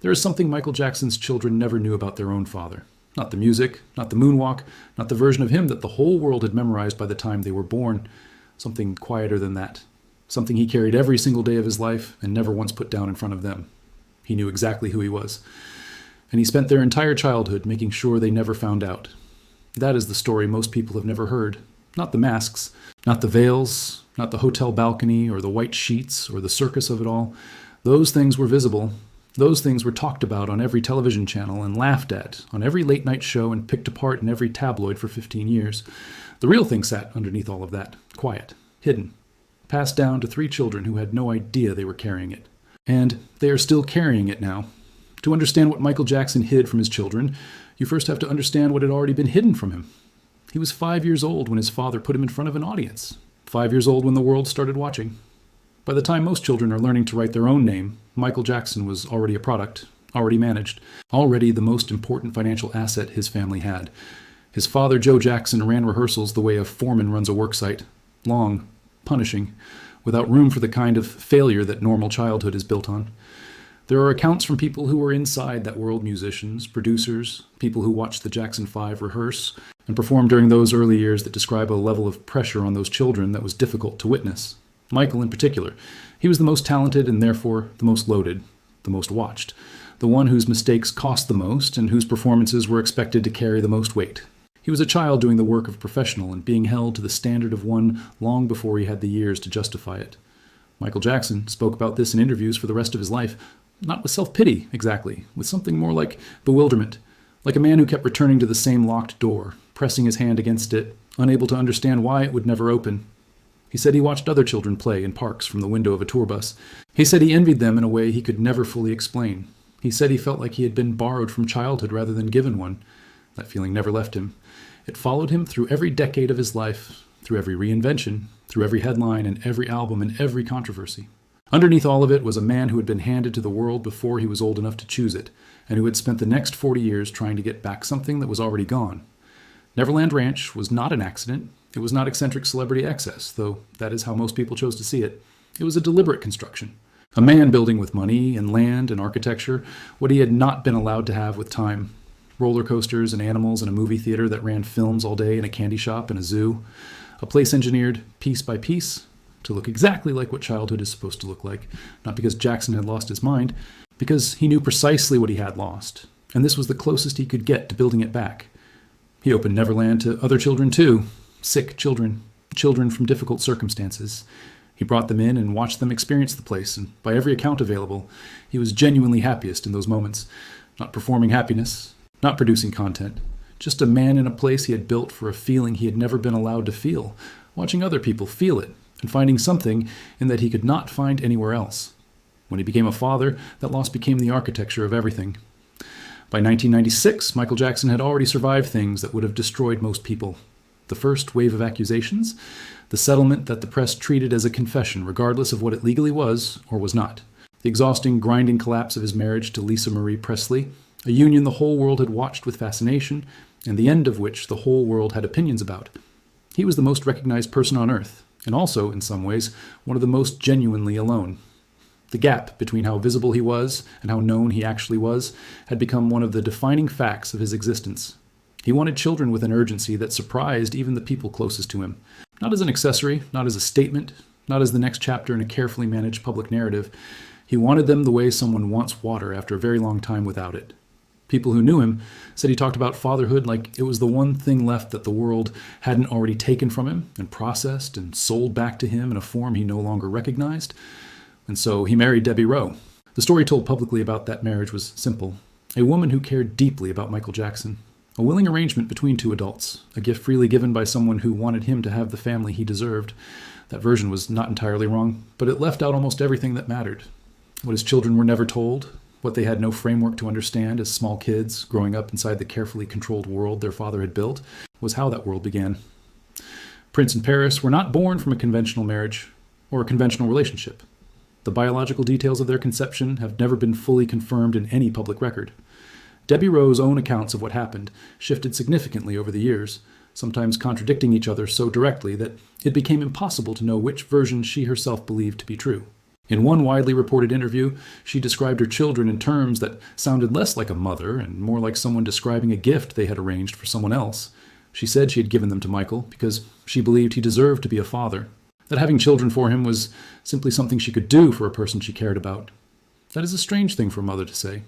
There is something Michael Jackson's children never knew about their own father. Not the music, not the moonwalk, not the version of him that the whole world had memorized by the time they were born. Something quieter than that. Something he carried every single day of his life and never once put down in front of them. He knew exactly who he was. And he spent their entire childhood making sure they never found out. That is the story most people have never heard. Not the masks, not the veils, not the hotel balcony or the white sheets or the circus of it all. Those things were visible. Those things were talked about on every television channel and laughed at on every late-night show and picked apart in every tabloid for 15 years. The real thing sat underneath all of that, quiet, hidden, passed down to 3 children who had no idea they were carrying it. And they are still carrying it now. To understand what Michael Jackson hid from his children, you first have to understand what had already been hidden from him. He was 5 years old when his father put him in front of an audience. 5 years old when the world started watching. By the time most children are learning to write their own name, Michael Jackson was already a product, already managed, already the most important financial asset his family had. His father, Joe Jackson, ran rehearsals the way a foreman runs a worksite. Long, punishing, without room for the kind of failure that normal childhood is built on. There are accounts from people who were inside that world, musicians, producers, people who watched the Jackson 5 rehearse and perform during those early years that describe a level of pressure on those children that was difficult to witness. Michael in particular. He was the most talented and therefore the most loaded, the most watched, the one whose mistakes cost the most and whose performances were expected to carry the most weight. He was a child doing the work of a professional and being held to the standard of one long before he had the years to justify it. Michael Jackson spoke about this in interviews for the rest of his life, not with self-pity exactly, with something more like bewilderment, like a man who kept returning to the same locked door, pressing his hand against it, unable to understand why it would never open. He said he watched other children play in parks from the window of a tour bus. He said he envied them in a way he could never fully explain. He said he felt like he had been borrowed from childhood rather than given one. That feeling never left him. It followed him through every decade of his life, through every reinvention, through every headline and every album and every controversy. Underneath all of it was a man who had been handed to the world before he was old enough to choose it, and who had spent the next 40 years trying to get back something that was already gone. Neverland Ranch was not an accident. It was not eccentric celebrity excess, though that is how most people chose to see it. It was a deliberate construction. A man building with money and land and architecture what he had not been allowed to have with time. Roller coasters and animals and a movie theater that ran films all day and a candy shop and a zoo. A place engineered piece by piece to look exactly like what childhood is supposed to look like. Not because Jackson had lost his mind, because he knew precisely what he had lost. And this was the closest he could get to building it back. He opened Neverland to other children too. Sick children, children from difficult circumstances. He brought them in and watched them experience the place, and by every account available, he was genuinely happiest in those moments. Not performing happiness, not producing content, just a man in a place he had built for a feeling he had never been allowed to feel, watching other people feel it, and finding something in that he could not find anywhere else. When he became a father, that loss became the architecture of everything. By 1996, Michael Jackson had already survived things that would have destroyed most people. The first wave of accusations, the settlement that the press treated as a confession regardless of what it legally was or was not, the exhausting, grinding collapse of his marriage to Lisa Marie Presley, a union the whole world had watched with fascination, and the end of which the whole world had opinions about. He was the most recognized person on earth, and also, in some ways, one of the most genuinely alone. The gap between how visible he was and how known he actually was had become one of the defining facts of his existence. He wanted children with an urgency that surprised even the people closest to him. Not as an accessory, not as a statement, not as the next chapter in a carefully managed public narrative. He wanted them the way someone wants water after a very long time without it. People who knew him said he talked about fatherhood like it was the one thing left that the world hadn't already taken from him and processed and sold back to him in a form he no longer recognized. And so he married Debbie Rowe. The story told publicly about that marriage was simple. A woman who cared deeply about Michael Jackson. A willing arrangement between two adults, a gift freely given by someone who wanted him to have the family he deserved. That version was not entirely wrong, but it left out almost everything that mattered. What his children were never told, what they had no framework to understand as small kids growing up inside the carefully controlled world their father had built, was how that world began. Prince and Paris were not born from a conventional marriage or a conventional relationship. The biological details of their conception have never been fully confirmed in any public record. Debbie Rowe's own accounts of what happened shifted significantly over the years, sometimes contradicting each other so directly that it became impossible to know which version she herself believed to be true. In one widely reported interview, she described her children in terms that sounded less like a mother and more like someone describing a gift they had arranged for someone else. She said she had given them to Michael because she believed he deserved to be a father, that having children for him was simply something she could do for a person she cared about. That is a strange thing for a mother to say,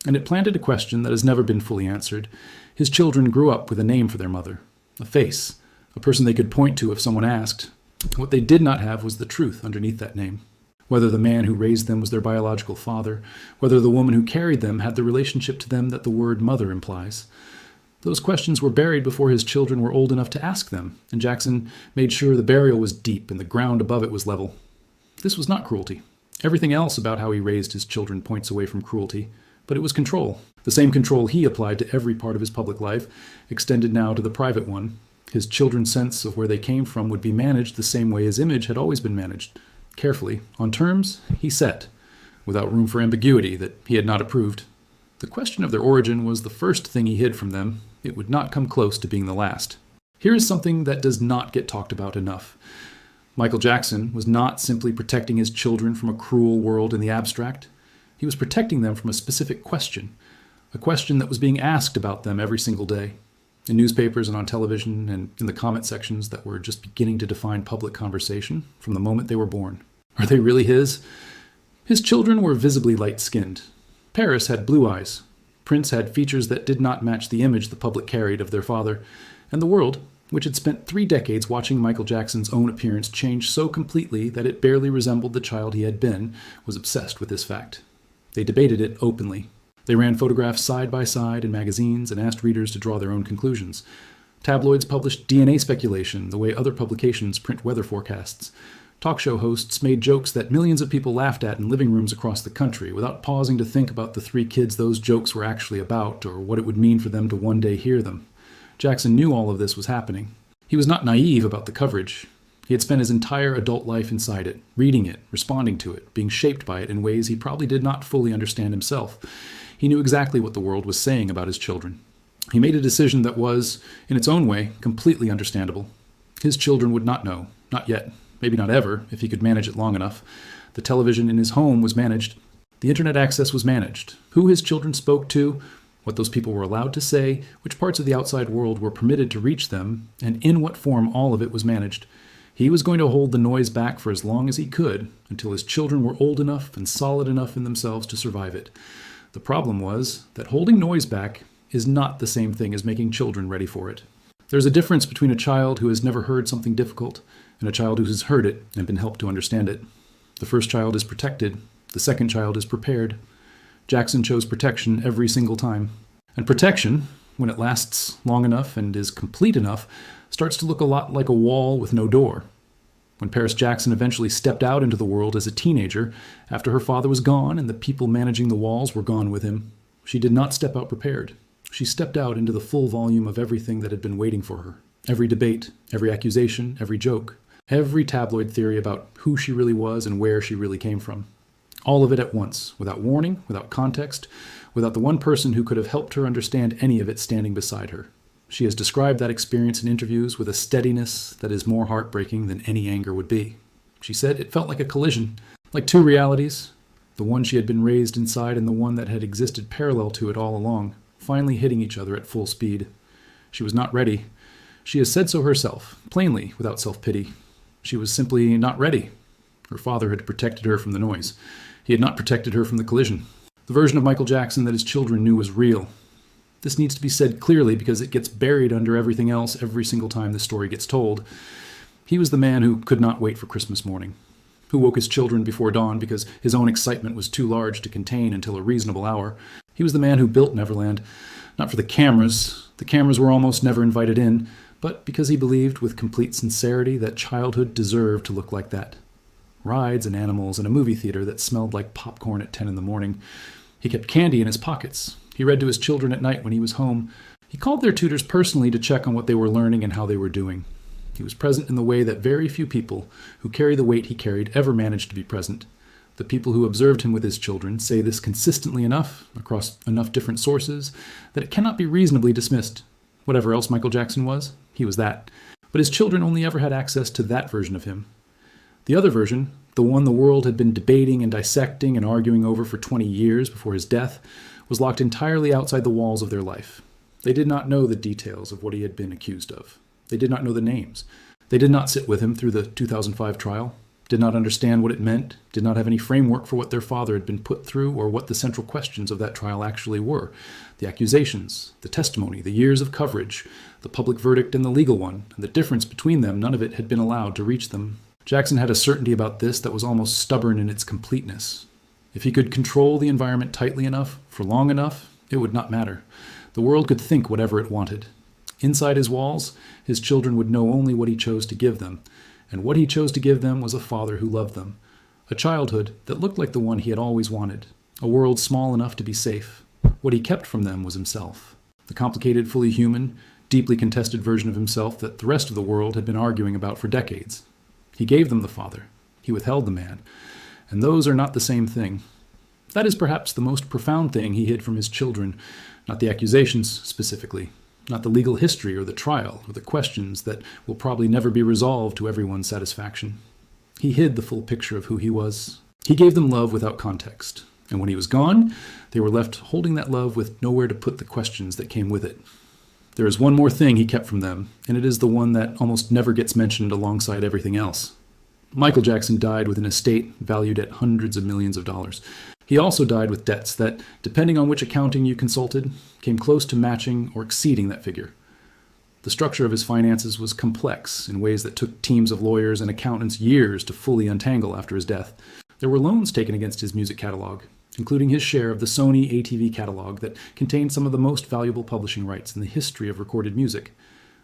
and it planted a question that has never been fully answered. His children grew up with a name for their mother, a face, a person they could point to if someone asked. What they did not have was the truth underneath that name. Whether the man who raised them was their biological father, whether the woman who carried them had the relationship to them that the word mother implies. Those questions were buried before his children were old enough to ask them, and Jackson made sure the burial was deep and the ground above it was level. This was not cruelty. Everything else about how he raised his children points away from cruelty, but it was control. The same control he applied to every part of his public life extended now to the private one. His children's sense of where they came from would be managed the same way his image had always been managed, carefully, on terms he set, without room for ambiguity that he had not approved. The question of their origin was the first thing he hid from them. It would not come close to being the last. Here is something that does not get talked about enough. Michael Jackson was not simply protecting his children from a cruel world in the abstract. He was protecting them from a specific question, a question that was being asked about them every single day, in newspapers and on television and in the comment sections that were just beginning to define public conversation from the moment they were born. Are they really his? His children were visibly light-skinned. Paris had blue eyes. Prince had features that did not match the image the public carried of their father, and the world, which had spent 3 decades watching Michael Jackson's own appearance change so completely that it barely resembled the child he had been, was obsessed with this fact. They debated it openly. They ran photographs side by side in magazines and asked readers to draw their own conclusions. Tabloids published DNA speculation the way other publications print weather forecasts. Talk show hosts made jokes that millions of people laughed at in living rooms across the country without pausing to think about the 3 kids those jokes were actually about or what it would mean for them to one day hear them. Jackson knew all of this was happening. He was not naive about the coverage. He had spent his entire adult life inside it, reading it, responding to it, being shaped by it in ways he probably did not fully understand himself. He knew exactly what the world was saying about his children. He made a decision that was, in its own way, completely understandable. His children would not know, not yet. Maybe not ever, if he could manage it long enough. The television in his home was managed. The internet access was managed. Who his children spoke to, what those people were allowed to say, which parts of the outside world were permitted to reach them, and in what form all of it was managed. He was going to hold the noise back for as long as he could, until his children were old enough and solid enough in themselves to survive it. The problem was that holding noise back is not the same thing as making children ready for it. There's a difference between a child who has never heard something difficult and a child who has heard it and been helped to understand it. The first child is protected. The second child is prepared. Jackson chose protection every single time. And protection, when it lasts long enough and is complete enough, starts to look a lot like a wall with no door. When Paris Jackson eventually stepped out into the world as a teenager, after her father was gone and the people managing the walls were gone with him, she did not step out prepared. She stepped out into the full volume of everything that had been waiting for her. Every debate, every accusation, every joke. Every tabloid theory about who she really was and where she really came from. All of it at once, without warning, without context, without the one person who could have helped her understand any of it standing beside her. She has described that experience in interviews with a steadiness that is more heartbreaking than any anger would be. She said it felt like a collision, like 2 realities, the one she had been raised inside and the one that had existed parallel to it all along, finally hitting each other at full speed. She was not ready. She has said so herself, plainly, without self-pity. She was simply not ready. Her father had protected her from the noise. He had not protected her from the collision. The version of Michael Jackson that his children knew was real. This needs to be said clearly because it gets buried under everything else every single time the story gets told. He was the man who could not wait for Christmas morning, who woke his children before dawn because his own excitement was too large to contain until a reasonable hour. He was the man who built Neverland, not for the cameras. The cameras were almost never invited in, but because he believed with complete sincerity that childhood deserved to look like that. Rides and animals and a movie theater that smelled like popcorn at 10 in the morning. He kept candy in his pockets. He read to his children at night when he was home. He called their tutors personally to check on what they were learning and how they were doing. He was present in the way that very few people who carry the weight he carried ever managed to be present. The people who observed him with his children say this consistently enough, across enough different sources, that it cannot be reasonably dismissed. Whatever else Michael Jackson was, he was that. But his children only ever had access to that version of him. The other version the one the world had been debating and dissecting and arguing over for 20 years before his death, was locked entirely outside the walls of their life. They did not know the details of what he had been accused of. They did not know the names. They did not sit with him through the 2005 trial, did not understand what it meant, did not have any framework for what their father had been put through or what the central questions of that trial actually were. The accusations, the testimony, the years of coverage, the public verdict and the legal one, and the difference between them, none of it had been allowed to reach them. Jackson had a certainty about this that was almost stubborn in its completeness. If he could control the environment tightly enough, for long enough, it would not matter. The world could think whatever it wanted. Inside his walls, his children would know only what he chose to give them, and what he chose to give them was a father who loved them, a childhood that looked like the one he had always wanted, a world small enough to be safe. What he kept from them was himself, the complicated, fully human, deeply contested version of himself that the rest of the world had been arguing about for decades. He gave them the father. He withheld the man. And those are not the same thing. That is perhaps the most profound thing he hid from his children, not the accusations specifically, not the legal history or the trial or the questions that will probably never be resolved to everyone's satisfaction. He hid the full picture of who he was. He gave them love without context. And when he was gone, they were left holding that love with nowhere to put the questions that came with it. There is one more thing he kept from them, and it is the one that almost never gets mentioned alongside everything else. Michael Jackson died with an estate valued at hundreds of millions of dollars. He also died with debts that, depending on which accounting you consulted, came close to matching or exceeding that figure. The structure of his finances was complex in ways that took teams of lawyers and accountants years to fully untangle after his death. There were loans taken against his music catalog, including his share of the Sony ATV catalog that contained some of the most valuable publishing rights in the history of recorded music.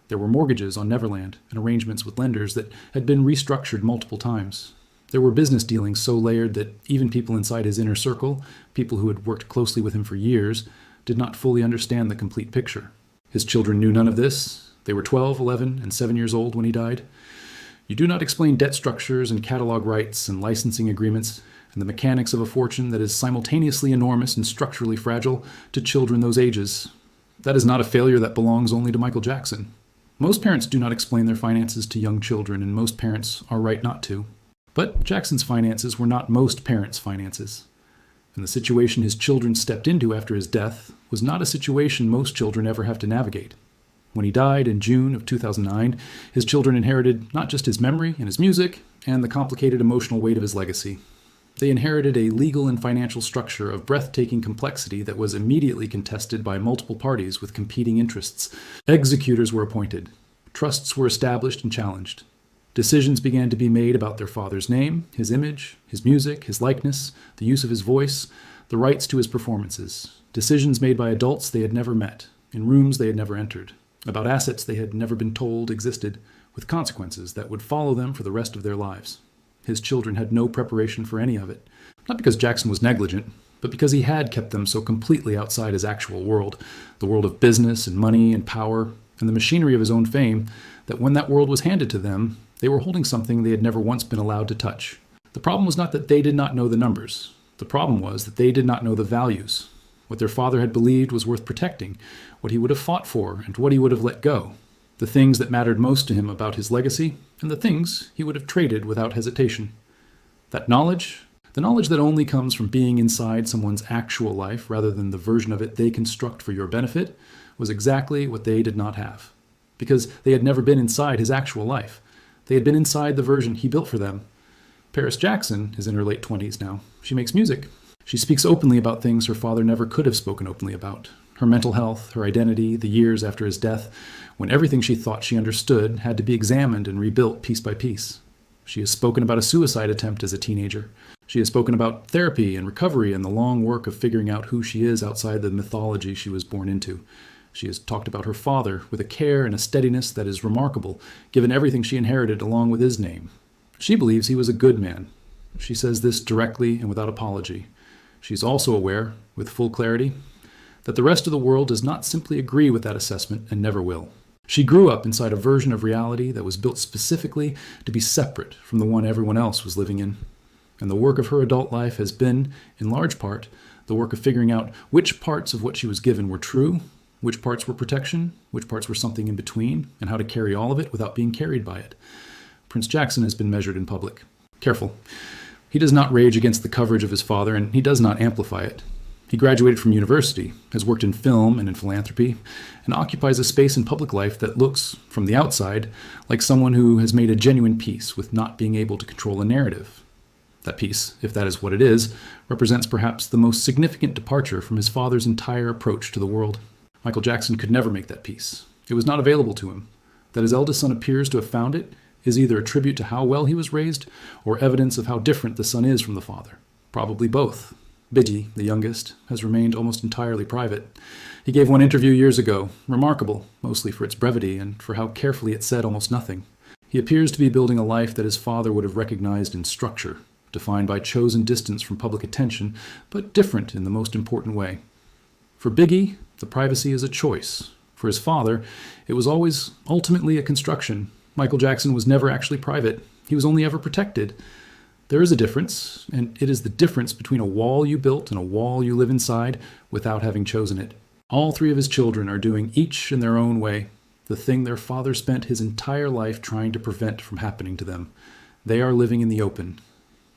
There were mortgages on Neverland and arrangements with lenders that had been restructured multiple times. There were business dealings so layered that even people inside his inner circle, people who had worked closely with him for years, did not fully understand the complete picture. His children knew none of this. They were 12, 11, and 7 years old when he died. You do not explain debt structures and catalog rights and licensing agreements and the mechanics of a fortune that is simultaneously enormous and structurally fragile to children those ages. That is not a failure that belongs only to Michael Jackson. Most parents do not explain their finances to young children, and most parents are right not to. But Jackson's finances were not most parents' finances. And the situation his children stepped into after his death was not a situation most children ever have to navigate. When he died in June of 2009, his children inherited not just his memory and his music, and the complicated emotional weight of his legacy. They inherited a legal and financial structure of breathtaking complexity that was immediately contested by multiple parties with competing interests. Executors were appointed. Trusts were established and challenged. Decisions began to be made about their father's name, his image, his music, his likeness, the use of his voice, the rights to his performances. Decisions made by adults they had never met, in rooms they had never entered, about assets they had never been told existed, with consequences that would follow them for the rest of their lives. His children had no preparation for any of it, not because Jackson was negligent, but because he had kept them so completely outside his actual world, the world of business and money and power and the machinery of his own fame, that when that world was handed to them, they were holding something they had never once been allowed to touch. The problem was not that they did not know the numbers. The problem was that they did not know the values, what their father had believed was worth protecting, what he would have fought for, and what he would have let go. The things that mattered most to him about his legacy, and the things he would have traded without hesitation. That knowledge, the knowledge that only comes from being inside someone's actual life rather than the version of it they construct for your benefit, was exactly what they did not have. Because they had never been inside his actual life. They had been inside the version he built for them. Paris Jackson is in her late 20s now. She makes music. She speaks openly about things her father never could have spoken openly about. Her mental health, her identity, the years after his death, when everything she thought she understood had to be examined and rebuilt piece by piece. She has spoken about a suicide attempt as a teenager. She has spoken about therapy and recovery and the long work of figuring out who she is outside the mythology she was born into. She has talked about her father with a care and a steadiness that is remarkable, given everything she inherited along with his name. She believes he was a good man. She says this directly and without apology. She is also aware, with full clarity, that the rest of the world does not simply agree with that assessment and never will. She grew up inside a version of reality that was built specifically to be separate from the one everyone else was living in. And the work of her adult life has been, in large part, the work of figuring out which parts of what she was given were true, which parts were protection, which parts were something in between, and how to carry all of it without being carried by it. Prince Jackson has been measured in public. Careful. He does not rage against the coverage of his father, and he does not amplify it. He graduated from university, has worked in film and in philanthropy, and occupies a space in public life that looks, from the outside, like someone who has made a genuine peace with not being able to control a narrative. That peace, if that is what it is, represents perhaps the most significant departure from his father's entire approach to the world. Michael Jackson could never make that peace. It was not available to him. That his eldest son appears to have found it is either a tribute to how well he was raised or evidence of how different the son is from the father. Probably both. Biggie, the youngest, has remained almost entirely private. He gave one interview years ago, remarkable, mostly for its brevity and for how carefully it said almost nothing. He appears to be building a life that his father would have recognized in structure, defined by chosen distance from public attention, but different in the most important way. For Biggie, the privacy is a choice. For his father, it was always ultimately a construction. Michael Jackson was never actually private. He was only ever protected. There is a difference, and it is the difference between a wall you built and a wall you live inside without having chosen it. All three of his children are doing each in their own way the thing their father spent his entire life trying to prevent from happening to them. They are living in the open.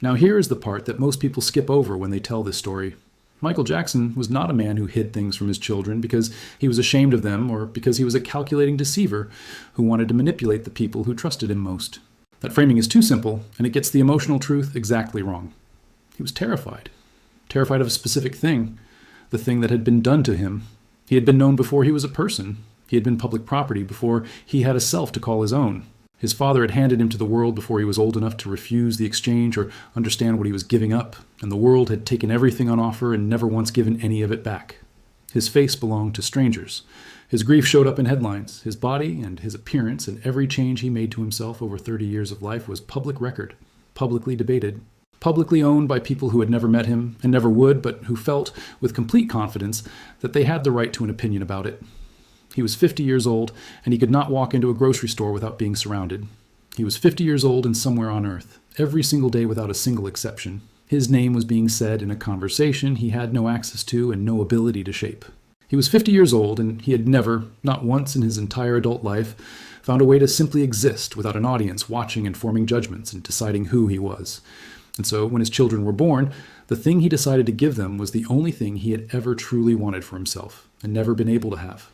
Now here is the part that most people skip over when they tell this story. Michael Jackson was not a man who hid things from his children because he was ashamed of them or because he was a calculating deceiver who wanted to manipulate the people who trusted him most. That framing is too simple, and it gets the emotional truth exactly wrong. He was terrified. Terrified of a specific thing, the thing that had been done to him. He had been known before he was a person. He had been public property before he had a self to call his own. His father had handed him to the world before he was old enough to refuse the exchange or understand what he was giving up, and the world had taken everything on offer and never once given any of it back. His face belonged to strangers. His grief showed up in headlines. His body and his appearance and every change he made to himself over 30 years of life was public record, publicly debated, publicly owned by people who had never met him and never would, but who felt with complete confidence that they had the right to an opinion about it. He was 50 years old, and he could not walk into a grocery store without being surrounded. He was 50 years old and somewhere on Earth, every single day without a single exception. His name was being said in a conversation he had no access to and no ability to shape. He was 50 years old, and he had never, not once in his entire adult life, found a way to simply exist without an audience watching and forming judgments and deciding who he was. And so, when his children were born, the thing he decided to give them was the only thing he had ever truly wanted for himself and never been able to have.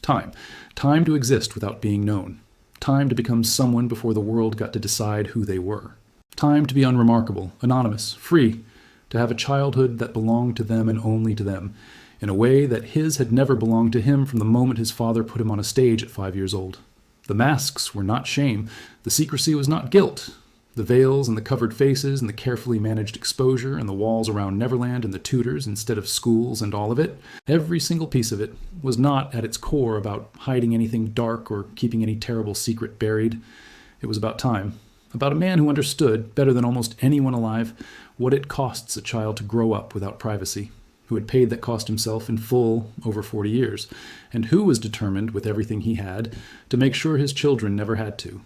Time. Time to exist without being known. Time to become someone before the world got to decide who they were. Time to be unremarkable, anonymous, free, to have a childhood that belonged to them and only to them, in a way that his had never belonged to him from the moment his father put him on a stage at 5 years old. The masks were not shame. The secrecy was not guilt. The veils and the covered faces and the carefully managed exposure and the walls around Neverland and the tutors instead of schools and all of it, every single piece of it was not at its core about hiding anything dark or keeping any terrible secret buried. It was about time. About a man who understood, better than almost anyone alive, what it costs a child to grow up without privacy, who had paid that cost himself in full over 40 years, and who was determined, with everything he had, to make sure his children never had to.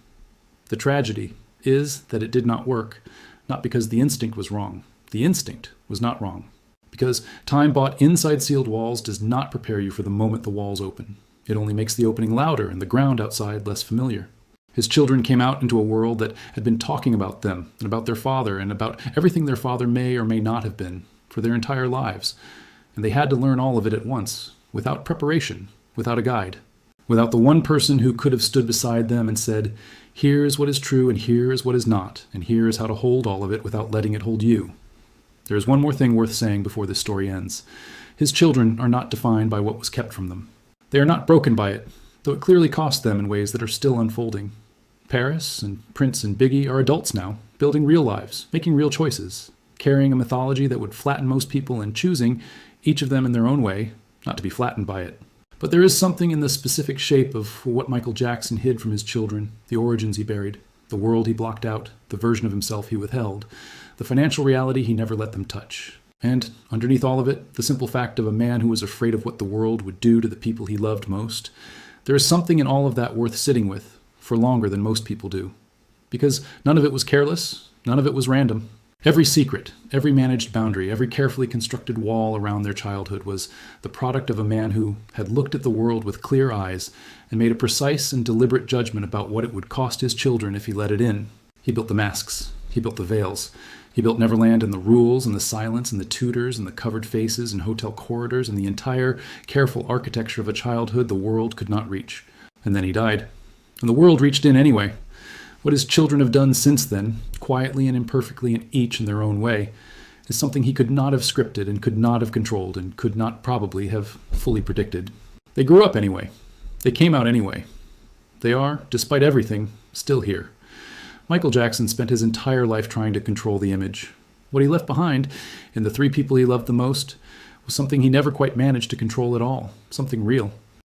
The tragedy is that it did not work, not because the instinct was wrong. The instinct was not wrong. Because time bought inside sealed walls does not prepare you for the moment the walls open. It only makes the opening louder and the ground outside less familiar. His children came out into a world that had been talking about them and about their father and about everything their father may or may not have been for their entire lives. And they had to learn all of it at once, without preparation, without a guide, without the one person who could have stood beside them and said, "Here is what is true and here is what is not, and here is how to hold all of it without letting it hold you." There is one more thing worth saying before this story ends. His children are not defined by what was kept from them. They are not broken by it, though it clearly cost them in ways that are still unfolding. Paris and Prince and Biggie are adults now, building real lives, making real choices, carrying a mythology that would flatten most people and choosing, each of them in their own way, not to be flattened by it. But there is something in the specific shape of what Michael Jackson hid from his children, the origins he buried, the world he blocked out, the version of himself he withheld, the financial reality he never let them touch. And, underneath all of it, the simple fact of a man who was afraid of what the world would do to the people he loved most. There is something in all of that worth sitting with, for longer than most people do. Because none of it was careless, none of it was random. Every secret, every managed boundary, every carefully constructed wall around their childhood was the product of a man who had looked at the world with clear eyes and made a precise and deliberate judgment about what it would cost his children if he let it in. He built the masks. He built the veils. He built Neverland and the rules and the silence and the tutors and the covered faces and hotel corridors and the entire careful architecture of a childhood the world could not reach. And then he died. And the world reached in anyway. What his children have done since then, quietly and imperfectly and each in their own way, is something he could not have scripted and could not have controlled and could not probably have fully predicted. They grew up anyway. They came out anyway. They are, despite everything, still here. Michael Jackson spent his entire life trying to control the image. What he left behind, in the three people he loved the most, was something he never quite managed to control at all, something real.